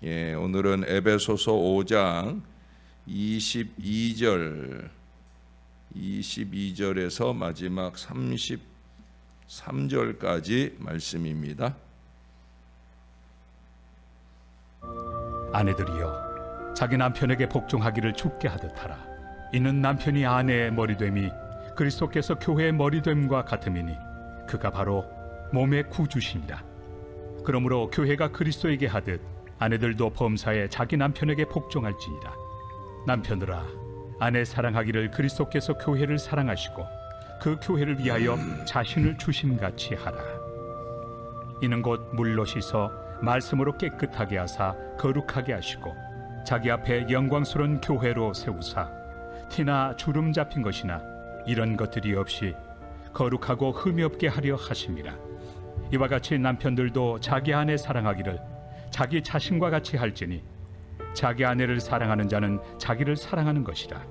오늘은 에베소서 5장 22절에서 마지막 33절까지 말씀입니다. 아내들이여 자기 남편에게 복종하기를 죽게 하듯 하라. 이는 남편이 아내의 머리됨이 그리스도께서 교회의 머리됨과 같음이니 그가 바로 몸의 구주심이라. 그러므로 교회가 그리스도에게 하듯 아내들도 범사에 자기 남편에게 복종할지니라. 남편들아 아내 사랑하기를 그리스도께서 교회를 사랑하시고 그 교회를 위하여 자신을 주심같이 하라. 이는 곧 물로 씻어 말씀으로 깨끗하게 하사 거룩하게 하시고 자기 앞에 영광스러운 교회로 세우사 티나 주름 잡힌 것이나 이런 것들이 없이 거룩하고 흠이 없게 하려 하심이라. 이와 같이 남편들도 자기 아내 사랑하기를 자기 자신과 같이 할지니 자기 아내를 사랑하는 자는 자기를 사랑하는 것이라.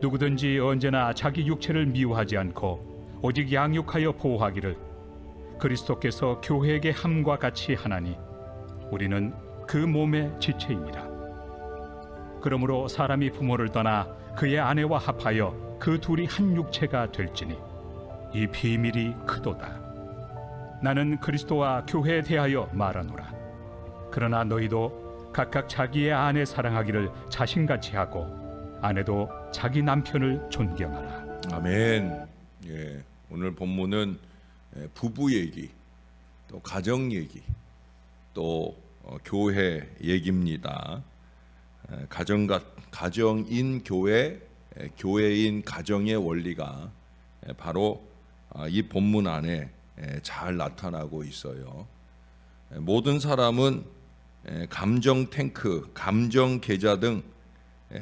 누구든지 언제나 자기 육체를 미워하지 않고 오직 양육하여 보호하기를 그리스도께서 교회에게 함과 같이 하나니 우리는 그 몸의 지체입니다. 그러므로 사람이 부모를 떠나 그의 아내와 합하여 그 둘이 한 육체가 될지니 이 비밀이 크도다. 나는 그리스도와 교회에 대하여 말하노라. 그러나 너희도 각각 자기의 아내 사랑하기를 자신같이 하고 아내도 자기 남편을 존경하라. 아멘. 오늘 본문은 부부 얘기, 또 가정 얘기, 또 교회 얘기입니다. 가정인 교회, 교회인 가정의 원리가 바로 이 본문 안에 잘 나타나고 있어요. 모든 사람은 감정 탱크, 감정 계좌 등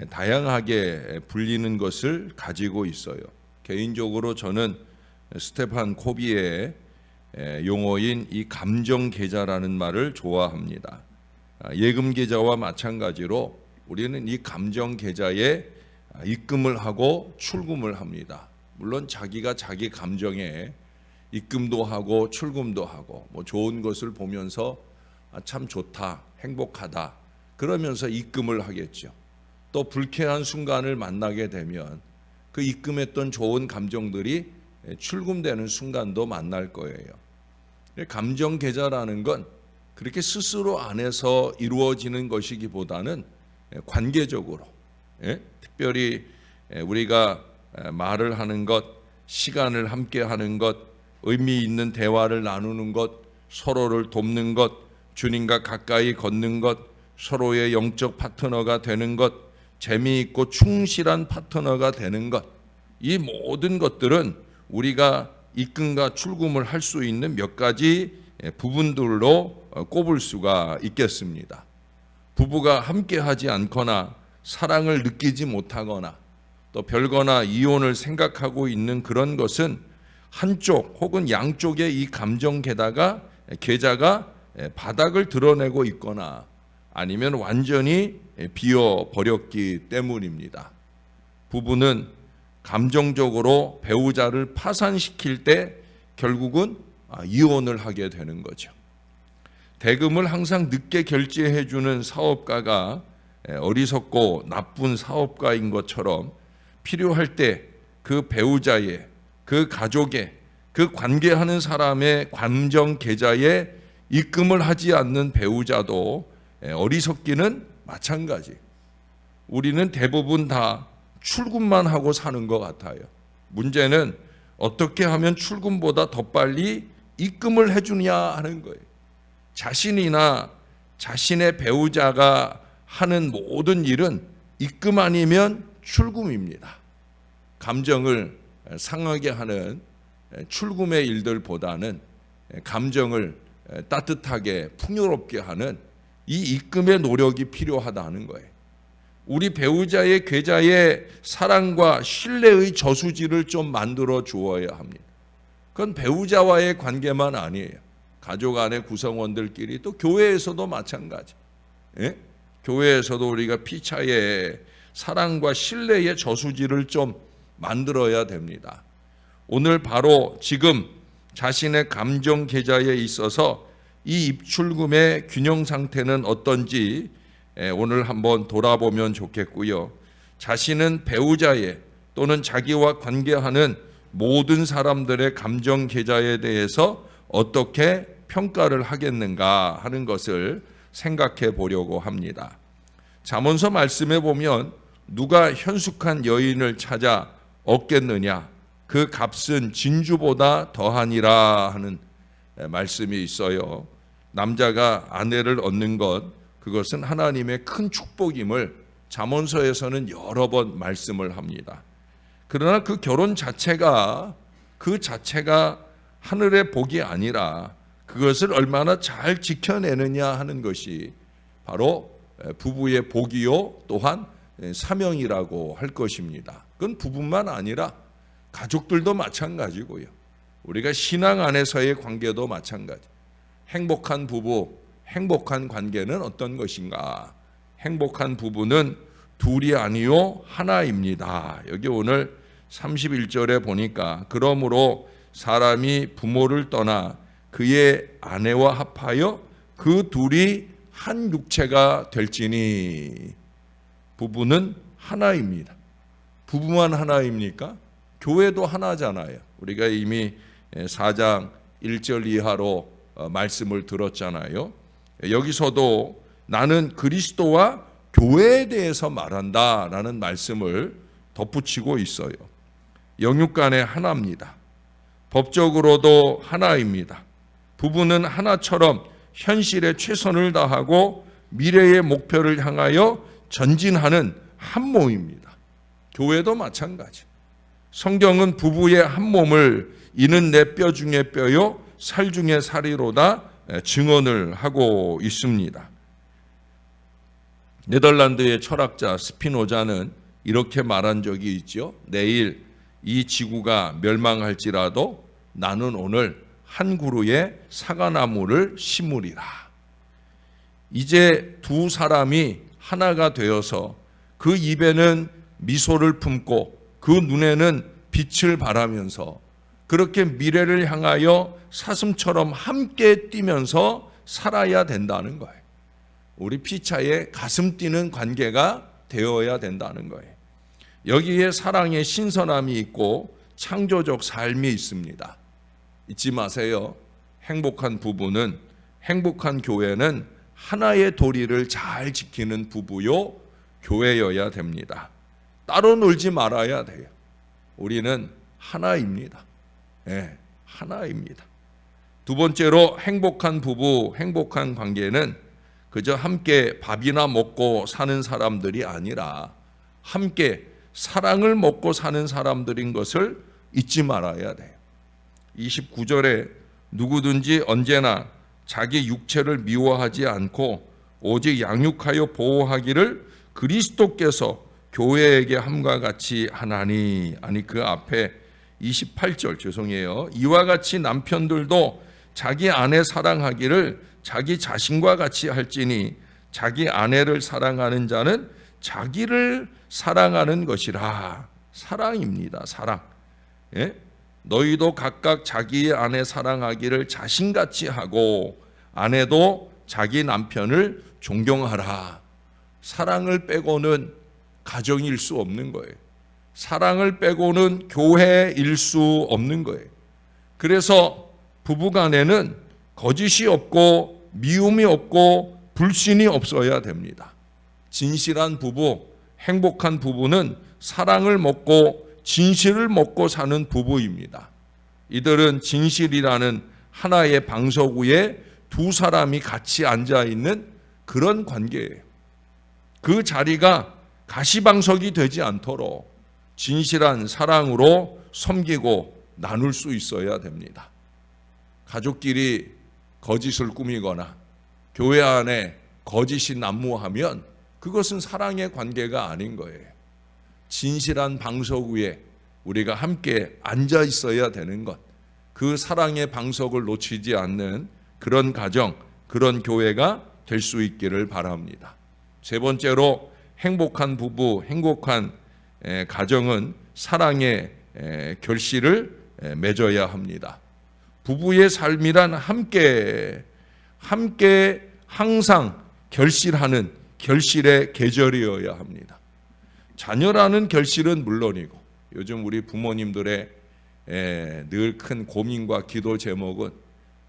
다양하게 불리는 것을 가지고 있어요. 개인적으로 저는 스테판 코비의 용어인 이 감정 계좌라는 말을 좋아합니다. 예금 계좌와 마찬가지로 우리는 이 감정 계좌에 입금을 하고 출금을 합니다. 물론 자기가 자기 감정에 입금도 하고 출금도 하고 좋은 것을 보면서 참 좋다, 행복하다 그러면서 입금을 하겠죠. 또 불쾌한 순간을 만나게 되면 그 입금했던 좋은 감정들이 출금되는 순간도 만날 거예요. 감정 계좌라는 건 그렇게 스스로 안에서 이루어지는 것이기보다는 관계적으로, 특별히 우리가 말을 하는 것, 시간을 함께 하는 것, 의미 있는 대화를 나누는 것, 서로를 돕는 것, 주님과 가까이 걷는 것, 서로의 영적 파트너가 되는 것, 재미있고 충실한 파트너가 되는 것, 이 모든 것들은 우리가 입금과 출금을 할 수 있는 몇 가지 부분들로 꼽을 수가 있겠습니다. 부부가 함께 하지 않거나 사랑을 느끼지 못하거나 또 별거나 이혼을 생각하고 있는 그런 것은 한쪽 혹은 양쪽의 이 감정 계좌가 바닥을 드러내고 있거나 아니면 완전히 비어버렸기 때문입니다. 부부는 감정적으로 배우자를 파산시킬 때 결국은 이혼을 하게 되는 거죠. 대금을 항상 늦게 결제해주는 사업가가 어리석고 나쁜 사업가인 것처럼 필요할 때 그 배우자의, 그 가족의, 그 관계하는 사람의 감정 계좌에 입금을 하지 않는 배우자도 어리석기는 마찬가지. 우리는 대부분 다 출금만 하고 사는 것 같아요. 문제는 어떻게 하면 출금보다 더 빨리 입금을 해주냐 하는 거예요. 자신이나 자신의 배우자가 하는 모든 일은 입금 아니면 출금입니다. 감정을 상하게 하는 출금의 일들보다는 감정을 따뜻하게 풍요롭게 하는 이 입금의 노력이 필요하다는 거예요. 우리 배우자의 계좌에 사랑과 신뢰의 저수지를 좀 만들어 주어야 합니다. 그건 배우자와의 관계만 아니에요. 가족 안의 구성원들끼리 또 교회에서도 마찬가지. 교회에서도 우리가 피차에 사랑과 신뢰의 저수지를 좀 만들어야 됩니다. 오늘 바로 지금 자신의 감정 계좌에 있어서 이 입출금의 균형 상태는 어떤지 오늘 한번 돌아보면 좋겠고요. 자신은 배우자의 또는 자기와 관계하는 모든 사람들의 감정 계좌에 대해서 어떻게 평가를 하겠는가 하는 것을 생각해 보려고 합니다. 잠언서 말씀에 보면 누가 현숙한 여인을 찾아 얻겠느냐, 그 값은 진주보다 더하니라 하는 말씀이 있어요. 남자가 아내를 얻는 것, 그것은 하나님의 큰 축복임을 잠언서에서는 여러 번 말씀을 합니다. 그러나 그 결혼 자체가 하늘의 복이 아니라 그것을 얼마나 잘 지켜내느냐 하는 것이 바로 부부의 복이요 또한 사명이라고 할 것입니다. 그건 부부만 아니라 가족들도 마찬가지고요. 우리가 신앙 안에서의 관계도 마찬가지. 행복한 부부, 행복한 관계는 어떤 것인가? 행복한 부부는 둘이 아니요 하나입니다. 여기 오늘 31절에 보니까 그러므로 사람이 부모를 떠나 그의 아내와 합하여 그 둘이 한 육체가 될지니. 부부는 하나입니다. 부부만 하나입니까? 교회도 하나잖아요. 우리가 이미 4장 1절 이하로 말씀을 들었잖아요. 여기서도 나는 그리스도와 교회에 대해서 말한다라는 말씀을 덧붙이고 있어요. 영육간에 하나입니다. 법적으로도 하나입니다. 부부는 하나처럼 현실에 최선을 다하고 미래의 목표를 향하여 전진하는 한 몸입니다. 교회도 마찬가지. 성경은 부부의 한 몸을 이는 내 뼈 중에 뼈요 살 중에 살이로다 증언을 하고 있습니다. 네덜란드의 철학자 스피노자는 이렇게 말한 적이 있죠. 내일 이 지구가 멸망할지라도 나는 오늘 한 그루의 사과나무를 심으리라. 이제 두 사람이 하나가 되어서 그 입에는 미소를 품고 그 눈에는 빛을 발하면서 그렇게 미래를 향하여 사슴처럼 함께 뛰면서 살아야 된다는 거예요. 우리 피차에 가슴 뛰는 관계가 되어야 된다는 거예요. 여기에 사랑의 신선함이 있고 창조적 삶이 있습니다. 잊지 마세요. 행복한 부부는, 행복한 교회는 하나의 도리를 잘 지키는 부부요 교회여야 됩니다. 따로 놀지 말아야 돼요. 우리는 하나입니다. 네, 하나입니다. 두 번째로 행복한 부부, 행복한 관계는 그저 함께 밥이나 먹고 사는 사람들이 아니라 함께 사랑을 먹고 사는 사람들인 것을 잊지 말아야 돼요. 29절에 누구든지 언제나 자기 육체를 미워하지 않고 오직 양육하여 보호하기를 그리스도께서 교회에게 함과 같이 하나니. 아니 그 앞에 28절 죄송해요. 이와 같이 남편들도 자기 아내 사랑하기를 자기 자신과 같이 할지니 자기 아내를 사랑하는 자는 자기를 사랑하는 것이라. 사랑입니다. 사랑. 예? 너희도 각각 자기의 아내 사랑하기를 자신같이 하고 아내도 자기 남편을 존경하라. 사랑을 빼고는 가정일 수 없는 거예요. 사랑을 빼고는 교회일 수 없는 거예요. 그래서 부부간에는 거짓이 없고 미움이 없고 불신이 없어야 됩니다. 진실한 부부, 행복한 부부는 사랑을 먹고 진실을 먹고 사는 부부입니다. 이들은 진실이라는 하나의 방석 위에 두 사람이 같이 앉아 있는 그런 관계예요. 그 자리가 가시방석이 되지 않도록 진실한 사랑으로 섬기고 나눌 수 있어야 됩니다. 가족끼리 거짓을 꾸미거나 교회 안에 거짓이 난무하면 그것은 사랑의 관계가 아닌 거예요. 진실한 방석 위에 우리가 함께 앉아 있어야 되는 것, 그 사랑의 방석을 놓치지 않는 그런 가정, 그런 교회가 될 수 있기를 바랍니다. 세 번째로 행복한 부부, 행복한 가정은 사랑의 결실을 맺어야 합니다. 부부의 삶이란 함께 함께 항상 결실하는 결실의 계절이어야 합니다. 자녀라는 결실은 물론이고, 요즘 우리 부모님들의 늘 큰 고민과 기도 제목은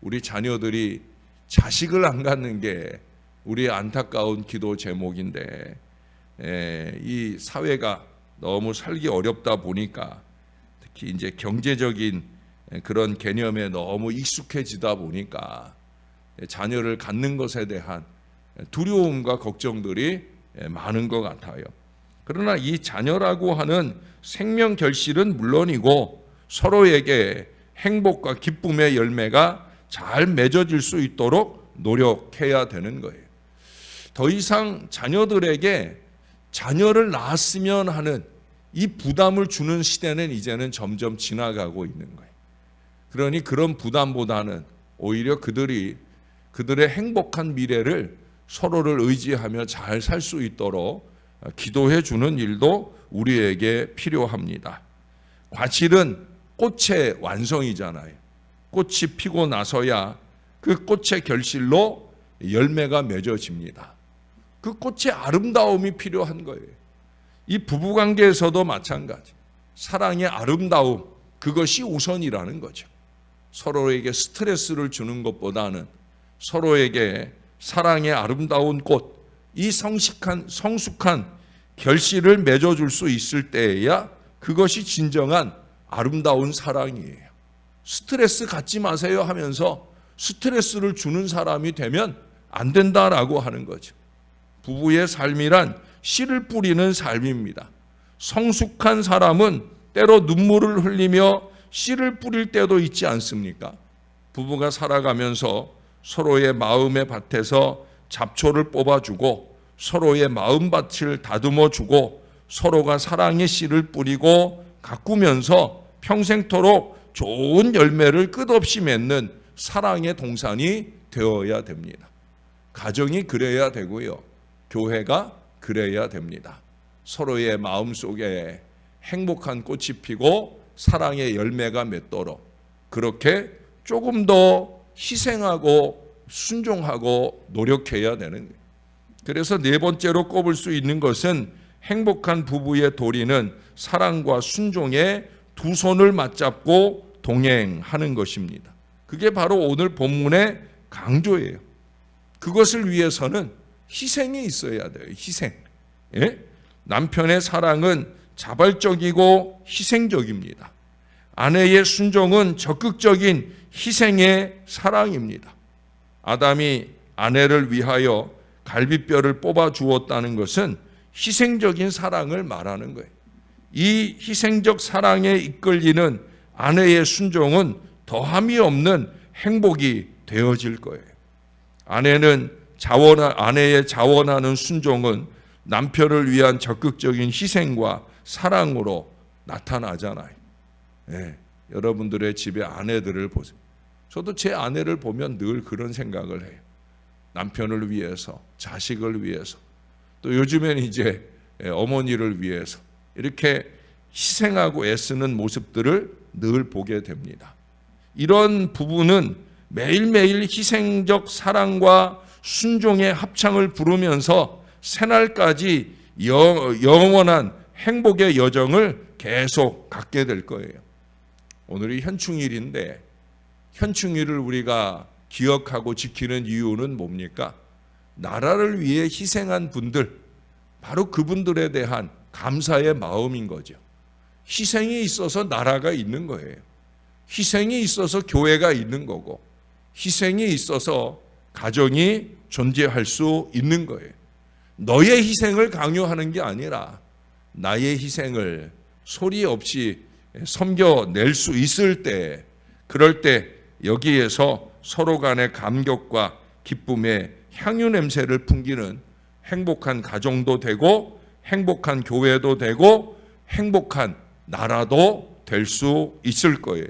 우리 자녀들이 자식을 안 갖는 게 우리의 안타까운 기도 제목인데, 이 사회가 너무 살기 어렵다 보니까, 특히 이제 경제적인 그런 개념에 너무 익숙해지다 보니까 자녀를 갖는 것에 대한 두려움과 걱정들이 많은 것 같아요. 그러나 이 자녀라고 하는 생명 결실은 물론이고 서로에게 행복과 기쁨의 열매가 잘 맺어질 수 있도록 노력해야 되는 거예요. 더 이상 자녀들에게 자녀를 낳았으면 하는 이 부담을 주는 시대는 이제는 점점 지나가고 있는 거예요. 그러니 그런 부담보다는 오히려 그들의 행복한 미래를 서로를 의지하며 잘 살 수 있도록 기도해 주는 일도 우리에게 필요합니다. 과실은 꽃의 완성이잖아요. 꽃이 피고 나서야 그 꽃의 결실로 열매가 맺어집니다. 그 꽃의 아름다움이 필요한 거예요. 이 부부관계에서도 마찬가지. 사랑의 아름다움, 그것이 우선이라는 거죠. 서로에게 스트레스를 주는 것보다는 서로에게 사랑의 아름다운 꽃, 이 성숙한 결실을 맺어줄 수 있을 때에야 그것이 진정한 아름다운 사랑이에요. 스트레스 갖지 마세요 하면서 스트레스를 주는 사람이 되면 안 된다라고 하는 거죠. 부부의 삶이란 씨를 뿌리는 삶입니다. 성숙한 사람은 때로 눈물을 흘리며 씨를 뿌릴 때도 있지 않습니까? 부부가 살아가면서 서로의 마음의 밭에서 잡초를 뽑아주고 서로의 마음밭을 다듬어주고 서로가 사랑의 씨를 뿌리고 가꾸면서 평생토록 좋은 열매를 끝없이 맺는 사랑의 동산이 되어야 됩니다. 가정이 그래야 되고요. 교회가 그래야 됩니다. 서로의 마음속에 행복한 꽃이 피고 사랑의 열매가 맺도록 그렇게 조금 더 희생하고 순종하고 노력해야 되는 거예요. 그래서 네 번째로 꼽을 수 있는 것은 행복한 부부의 도리는 사랑과 순종의 두 손을 맞잡고 동행하는 것입니다. 그게 바로 오늘 본문의 강조예요. 그것을 위해서는 희생이 있어야 돼요. 희생. 예? 남편의 사랑은 자발적이고 희생적입니다. 아내의 순종은 적극적인 희생의 사랑입니다. 아담이 아내를 위하여 갈비뼈를 뽑아 주었다는 것은 희생적인 사랑을 말하는 거예요. 이 희생적 사랑에 이끌리는 아내의 순종은 더함이 없는 행복이 되어질 거예요. 아내의 자원하는 순종은 남편을 위한 적극적인 희생과 사랑으로 나타나잖아요. 네, 여러분들의 집에 아내들을 보세요. 저도 제 아내를 보면 늘 그런 생각을 해요. 남편을 위해서, 자식을 위해서, 또 요즘에는 이제 어머니를 위해서 이렇게 희생하고 애쓰는 모습들을 늘 보게 됩니다. 이런 부부는 매일매일 희생적 사랑과 순종의 합창을 부르면서 새날까지 영원한 행복의 여정을 계속 갖게 될 거예요. 오늘이 현충일인데 현충일을 우리가 기억하고 지키는 이유는 뭡니까? 나라를 위해 희생한 분들, 바로 그분들에 대한 감사의 마음인 거죠. 희생이 있어서 나라가 있는 거예요. 희생이 있어서 교회가 있는 거고, 희생이 있어서 가정이 존재할 수 있는 거예요. 너의 희생을 강요하는 게 아니라 나의 희생을 소리 없이 섬겨낼 수 있을 때, 그럴 때 여기에서 서로 간의 감격과 기쁨의 향유 냄새를 풍기는 행복한 가정도 되고 행복한 교회도 되고 행복한 나라도 될 수 있을 거예요.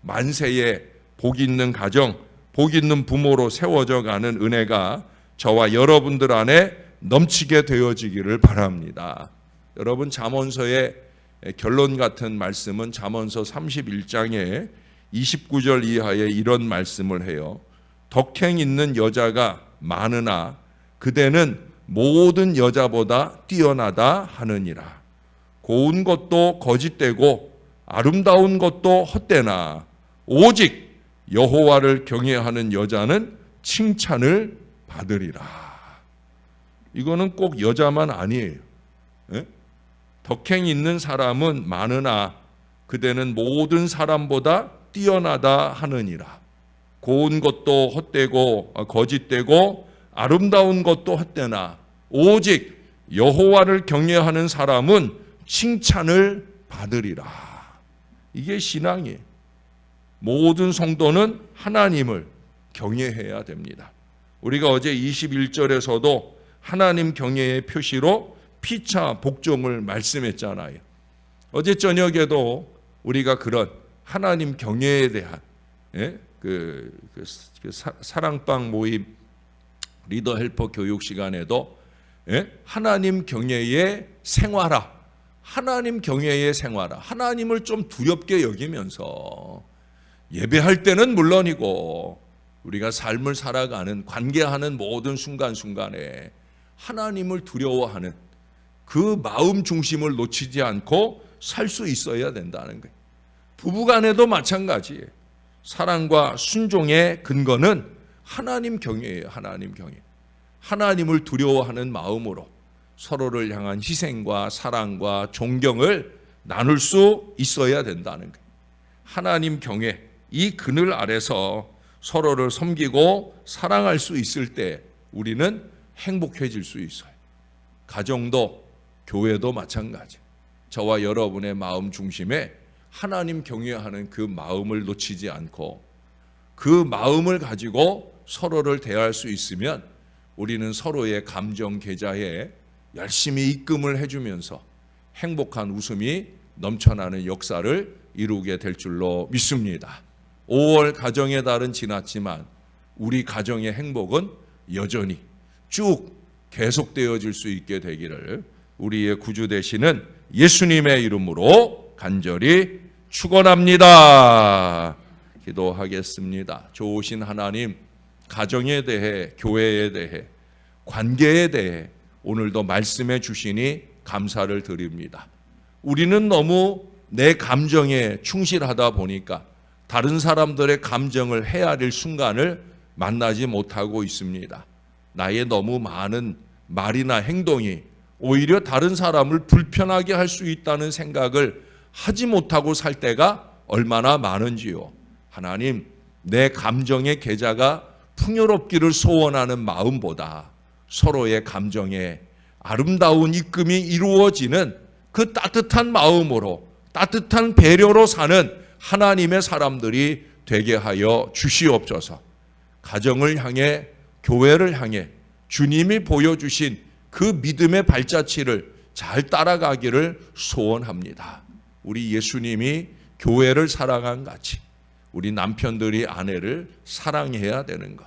만세의 복 있는 가정, 복 있는 부모로 세워져 가는 은혜가 저와 여러분들 안에 넘치게 되어지기를 바랍니다. 여러분, 잠언서의 결론 같은 말씀은 잠언서 31장에 29절 이하에 이런 말씀을 해요. 덕행 있는 여자가 많으나 그대는 모든 여자보다 뛰어나다 하느니라. 고운 것도 거짓되고 아름다운 것도 헛되나 오직 여호와를 경외하는 여자는 칭찬을 받으리라. 이거는 꼭 여자만 아니에요. 예? 덕행 있는 사람은 많으나 그대는 모든 사람보다 뛰어나다 하느니라. 고운 것도 헛되고 거짓되고 아름다운 것도 헛되나 오직 여호와를 경외하는 사람은 칭찬을 받으리라. 이게 신앙이에요. 모든 성도는 하나님을 경외해야 됩니다. 우리가 어제 21절에서도 하나님 경외의 표시로 피차 복종을 말씀했잖아요. 어제 저녁에도 우리가 그런 하나님 경외에 대한 사랑방 모임 리더 헬퍼 교육 시간에도 하나님 경외의 생활화, 하나님 경외의 생활화, 하나님을 좀 두렵게 여기면서 예배할 때는 물론이고 우리가 삶을 살아가는 관계하는 모든 순간순간에 하나님을 두려워하는 그 마음 중심을 놓치지 않고 살 수 있어야 된다는 거예요. 부부간에도 마찬가지예요. 사랑과 순종의 근거는 하나님 경외예요. 하나님 경외. 하나님을 두려워하는 마음으로 서로를 향한 희생과 사랑과 존경을 나눌 수 있어야 된다는 거예요. 하나님 경외, 이 그늘 아래서 서로를 섬기고 사랑할 수 있을 때 우리는 행복해질 수 있어요. 가정도 교회도 마찬가지. 저와 여러분의 마음 중심에 하나님 경외하는 그 마음을 놓치지 않고 그 마음을 가지고 서로를 대할 수 있으면 우리는 서로의 감정 계좌에 열심히 입금을 해주면서 행복한 웃음이 넘쳐나는 역사를 이루게 될 줄로 믿습니다. 5월 가정의 달은 지났지만 우리 가정의 행복은 여전히 쭉 계속되어질 수 있게 되기를 우리의 구주 되시는 예수님의 이름으로 간절히 축원합니다. 기도하겠습니다. 좋으신 하나님, 가정에 대해, 교회에 대해, 관계에 대해 오늘도 말씀해 주시니 감사를 드립니다. 우리는 너무 내 감정에 충실하다 보니까 다른 사람들의 감정을 헤아릴 순간을 만나지 못하고 있습니다. 나의 너무 많은 말이나 행동이 오히려 다른 사람을 불편하게 할 수 있다는 생각을 하지 못하고 살 때가 얼마나 많은지요. 하나님, 내 감정의 계좌가 풍요롭기를 소원하는 마음보다 서로의 감정에 아름다운 입금이 이루어지는 그 따뜻한 마음으로, 따뜻한 배려로 사는 하나님의 사람들이 되게 하여 주시옵소서. 가정을 향해, 교회를 향해 주님이 보여주신 그 믿음의 발자취를 잘 따라가기를 소원합니다. 우리 예수님이 교회를 사랑한 같이 우리 남편들이 아내를 사랑해야 되는 것,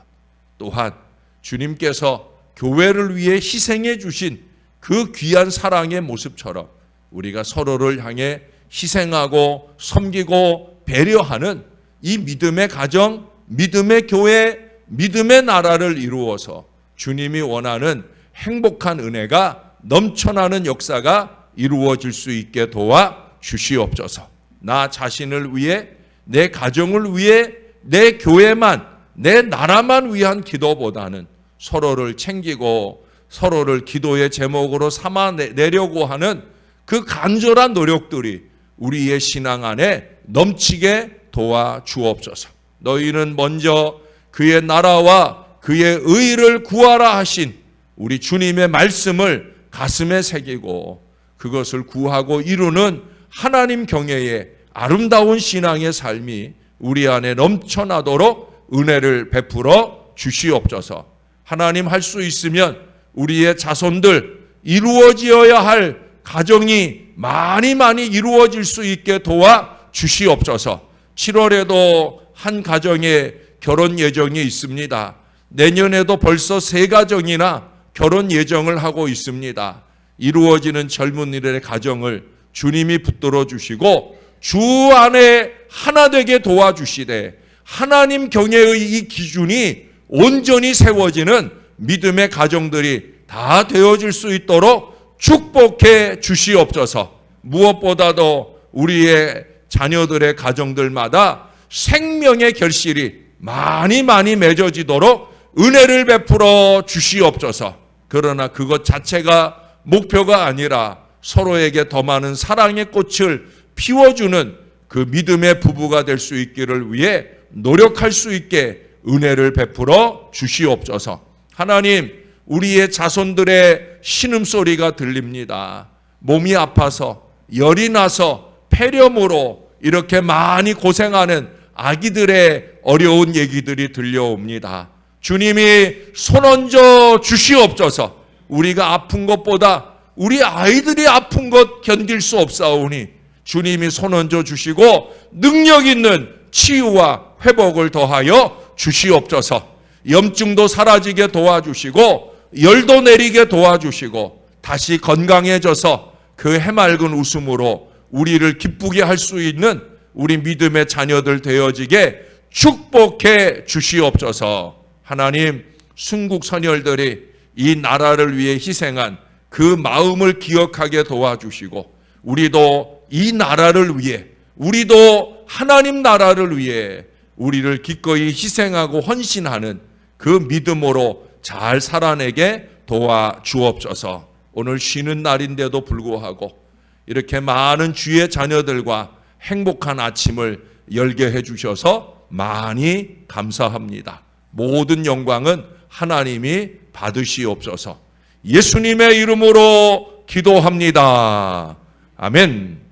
또한 주님께서 교회를 위해 희생해 주신 그 귀한 사랑의 모습처럼 우리가 서로를 향해 희생하고 섬기고 배려하는 이 믿음의 가정, 믿음의 교회, 믿음의 나라를 이루어서 주님이 원하는 행복한 은혜가 넘쳐나는 역사가 이루어질 수 있게 도와 주시옵소서. 나 자신을 위해, 내 가정을 위해, 내 교회만, 내 나라만 위한 기도보다는 서로를 챙기고 서로를 기도의 제목으로 삼아내려고 하는 그 간절한 노력들이 우리의 신앙 안에 넘치게 도와 주옵소서. 너희는 먼저 그의 나라와 그의 의를 구하라 하신 우리 주님의 말씀을 가슴에 새기고 그것을 구하고 이루는 하나님 경외의 아름다운 신앙의 삶이 우리 안에 넘쳐나도록 은혜를 베풀어 주시옵소서. 하나님, 할 수 있으면 우리의 자손들 이루어지어야 할 가정이 많이 이루어질 수 있게 도와 주시옵소서. 7월에도 한 가정에 결혼 예정이 있습니다. 내년에도 벌써 3가정이나 결혼 예정을 하고 있습니다. 이루어지는 젊은이들의 가정을 주님이 붙들어 주시고 주 안에 하나 되게 도와주시되 하나님 경외의 이 기준이 온전히 세워지는 믿음의 가정들이 다 되어질 수 있도록 축복해 주시옵소서. 무엇보다도 우리의 자녀들의 가정들마다 생명의 결실이 많이 맺어지도록 은혜를 베풀어 주시옵소서. 그러나 그것 자체가 목표가 아니라 서로에게 더 많은 사랑의 꽃을 피워주는 그 믿음의 부부가 될 수 있기를 위해 노력할 수 있게 은혜를 베풀어 주시옵소서. 하나님, 우리의 자손들의 신음소리가 들립니다. 몸이 아파서, 열이 나서, 폐렴으로 이렇게 많이 고생하는 아기들의 어려운 얘기들이 들려옵니다. 주님이 손얹어 주시옵소서. 우리가 아픈 것보다 우리 아이들이 아픈 것 견딜 수 없사오니 주님이 손얹어 주시고 능력 있는 치유와 회복을 더하여 주시옵소서. 염증도 사라지게 도와주시고 열도 내리게 도와주시고 다시 건강해져서 그 해맑은 웃음으로 우리를 기쁘게 할 수 있는 우리 믿음의 자녀들 되어지게 축복해 주시옵소서. 하나님, 순국 선열들이 이 나라를 위해 희생한 그 마음을 기억하게 도와주시고 우리도 이 나라를 위해, 우리도 하나님 나라를 위해 우리를 기꺼이 희생하고 헌신하는 그 믿음으로 잘 살아내게 도와주옵소서. 오늘 쉬는 날인데도 불구하고 이렇게 많은 주의 자녀들과 행복한 아침을 열게 해주셔서 많이 감사합니다. 모든 영광은 하나님이 받으시옵소서. 예수님의 이름으로 기도합니다. 아멘.